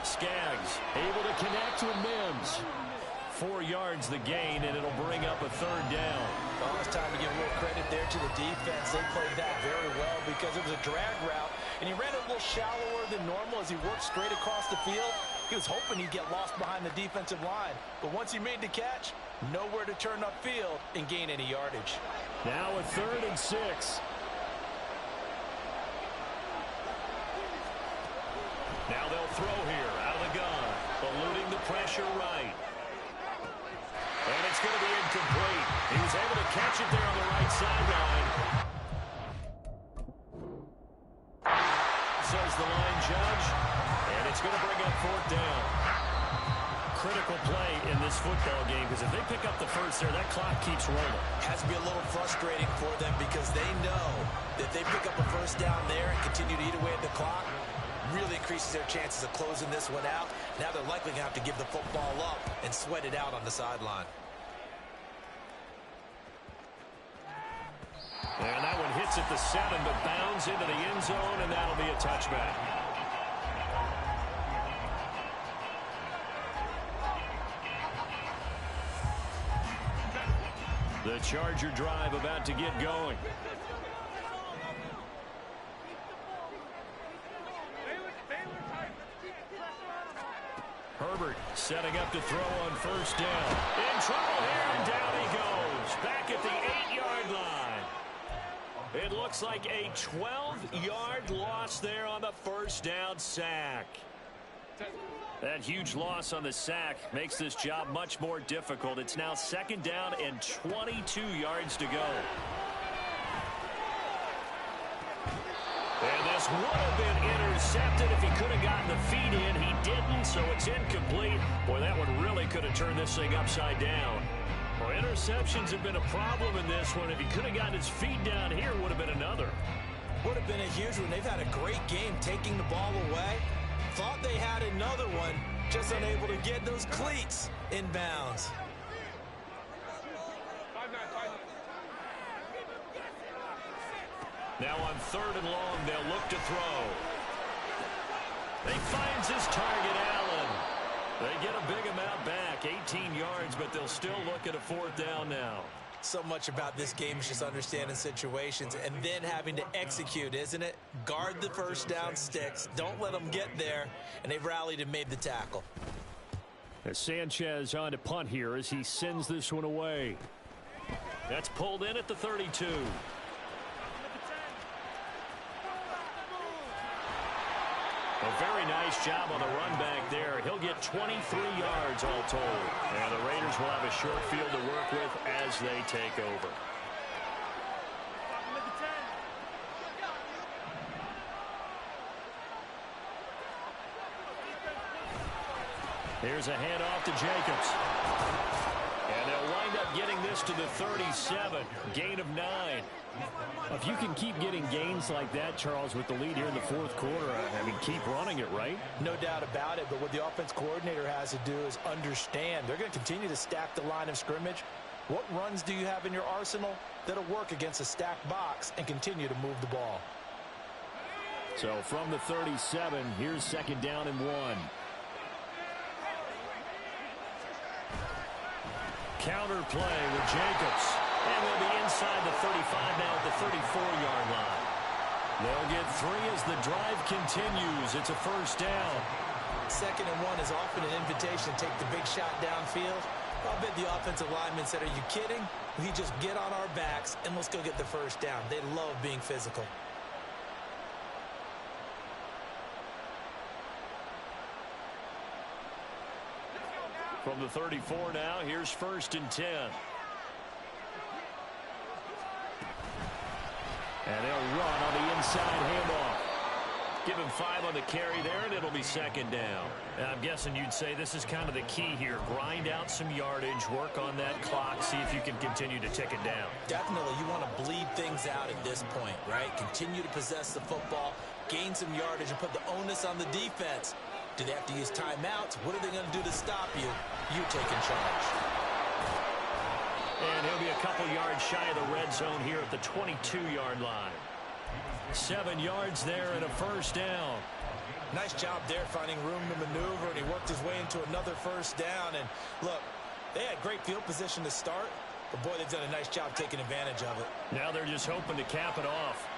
Skaggs able to connect with Mims. 4 yards the gain, and it'll bring up a 3rd down. Well, it's time to give a little credit there to the defense. They played that very well because it was a drag route, and he ran it a little shallower than normal as he worked straight across the field. He was hoping he'd get lost behind the defensive line, but once he made the catch, nowhere to turn upfield and gain any yardage. Now a 3rd and 6. Now they'll throw here out of the gun, eluding the pressure right. And it's going to be incomplete. He was able to catch it there on the right sideline. Says the line judge. And it's going to bring up 4th down. Critical play in this football game because if they pick up the first there, that clock keeps rolling. Has to be a little frustrating for them because they know that if they pick up a first down there and continue to eat away at the clock, really increases their chances of closing this one out. Now they're likely going to have to give the football up and sweat it out on the sideline. And that one hits at the 7, but bounds into the end zone, and that'll be a touchback. The Charger drive about to get going. Herbert setting up to throw on 1st down. In trouble here, and down he goes. Back at the 8-yard line. It looks like a 12-yard loss there on the 1st down sack. That huge loss on the sack makes this job much more difficult. It's now 2nd down and 22 yards to go. And this would have been intercepted if he could have gotten the feet in. He didn't, so it's incomplete. Boy, that one really could have turned this thing upside down. Well, interceptions have been a problem in this one. If he could have gotten his feet down here, it would have been another. Would have been a huge one. They've had a great game taking the ball away. Thought they had another one, just unable to get those cleats in bounds. Now on 3rd and long, they'll look to throw. He finds his target, Allen. They get a big amount back, 18 yards, but they'll still look at a 4th down now. So much about this game is just understanding situations and then having to execute, isn't it? Guard the 1st down sticks. Don't let them get there. And they've rallied and made the tackle. As Sanchez on to punt here as he sends this one away. That's pulled in at the 32. A very nice job on the run back there. He'll get 23 yards all told. And the Raiders will have a short field to work with as they take over. Here's a handoff to Jacobs. And they'll wind up getting this to the 37. Gain of 9. If you can keep getting gains like that, Charles, with the lead here in the 4th quarter, I mean, keep running it, right? No doubt about it, but what the offense coordinator has to do is understand. They're going to continue to stack the line of scrimmage. What runs do you have in your arsenal that'll work against a stacked box and continue to move the ball? So from the 37, here's 2nd down and 1. Counter play with Jacobs. And they'll be inside the 35 now at the 34-yard line. They'll get 3 as the drive continues. It's a 1st down. 2nd and 1 is often an invitation to take the big shot downfield. I'll bet the offensive linemen said, are you kidding? We just get on our backs and let's go get the 1st down. They love being physical. From the 34 now, here's 1st and 10. And they'll run on the inside handoff. Give him 5 on the carry there, and it'll be 2nd down. And I'm guessing you'd say this is kind of the key here. Grind out some yardage, work on that clock, see if you can continue to tick it down. Definitely. You want to bleed things out at this point, right? Continue to possess the football, gain some yardage, and put the onus on the defense. Do they have to use timeouts? What are they going to do to stop you? You take in charge. And he'll be a couple yards shy of the red zone here at the 22-yard line. 7 yards there and a first down. Nice job there finding room to maneuver, and he worked his way into another first down. And look, they had great field position to start, but boy, they've done a nice job taking advantage of it. Now they're just hoping to cap it off.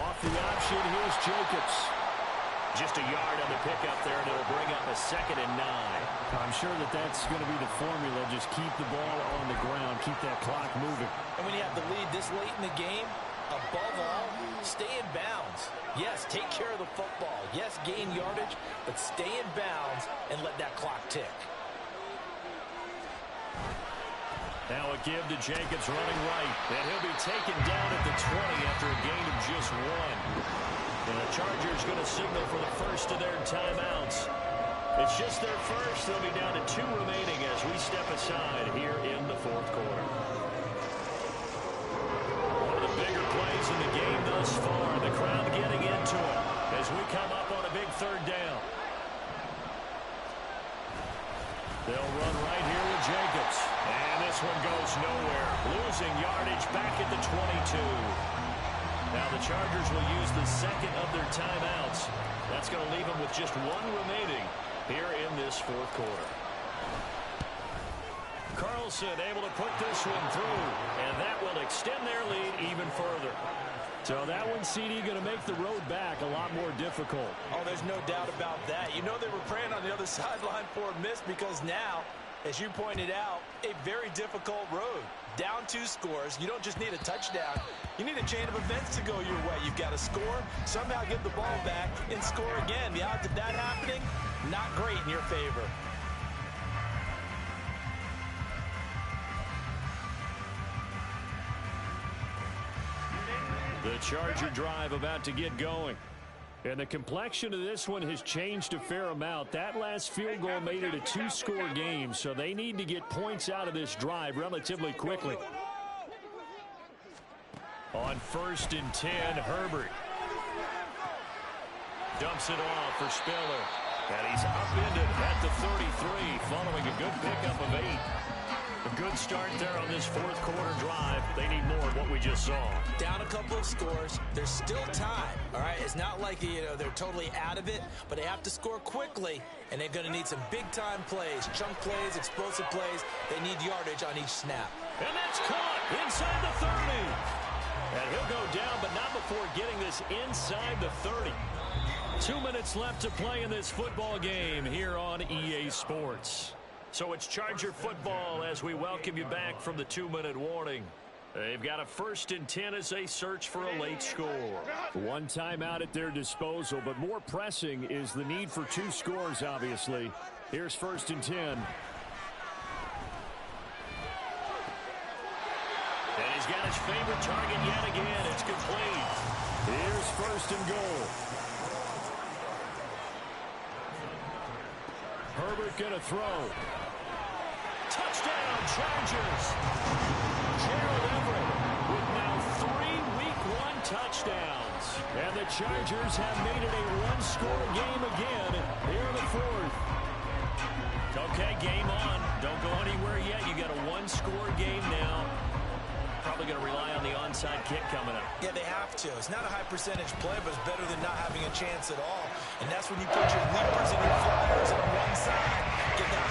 Off the option, here's Jacobs. Just a yard on the pickup there, and it'll bring up a 2nd and 9. I'm sure that's going to be the formula. Just keep the ball on the ground, keep that clock moving. And when you have the lead this late in the game, above all, stay in bounds. Yes, take care of the football. Yes, gain yardage, but stay in bounds and let that clock tick. Now a give to Jacobs running right, and he'll be taken down at the 20 after a gain of just 1. And the Chargers going to signal for the first of their timeouts. It's just their first. They'll be down to 2 remaining as we step aside here in the 4th quarter. One of the bigger plays in the game thus far. The crowd getting into it as we come up on a big 3rd down. They'll run right here with Jacobs. And this one goes nowhere. Losing yardage back at the 22. Now the Chargers will use the 2nd of their timeouts. That's going to leave them with just 1 remaining here in this 4th quarter. Carlson able to put this one through, and that will extend their lead even further. So that one, CD, going to make the road back a lot more difficult. Oh, there's no doubt about that. You know they were praying on the other sideline for a miss because now, as you pointed out, a very difficult road. Down 2 scores. You don't just need a touchdown. You need a chain of events to go your way. You've got to score, somehow get the ball back, and score again. The odds of that happening, not great in your favor. The Charger drive about to get going. And the complexion of this one has changed a fair amount. That last field goal made it a 2-score game, so they need to get points out of this drive relatively quickly. On 1st and 10, Herbert dumps it off for Spiller. And he's upended at the 33 following a good pickup of 8. A good start there on this 4th quarter drive. They need more of what we just saw. Down a couple of scores. There's still time, all right? It's not like, they're totally out of it, but they have to score quickly, and they're going to need some big-time plays, chunk plays, explosive plays. They need yardage on each snap. And that's caught inside the 30. And he'll go down, but not before getting this inside the 30. 2 minutes left to play in this football game here on EA Sports. So it's Charger football as we welcome you back from the 2-minute warning. They've got a 1st and 10 as they search for a late score. 1 timeout at their disposal, but more pressing is the need for 2 scores, obviously. Here's 1st and 10. And he's got his favorite target yet again. It's complete. Here's 1st and goal. Herbert going to throw. Touchdown, Chargers. Gerald Everett with now 3 Week 1 touchdowns. And the Chargers have made it a 1-score game again here in the 4th. Okay, game on. Don't go anywhere yet. You got a 1-score game now. Probably going to rely on the onside kick coming up. Yeah, they have to. It's not a high percentage play, but it's better than not having a chance at all. And that's when you put your leapers and your flyers on one side. Get that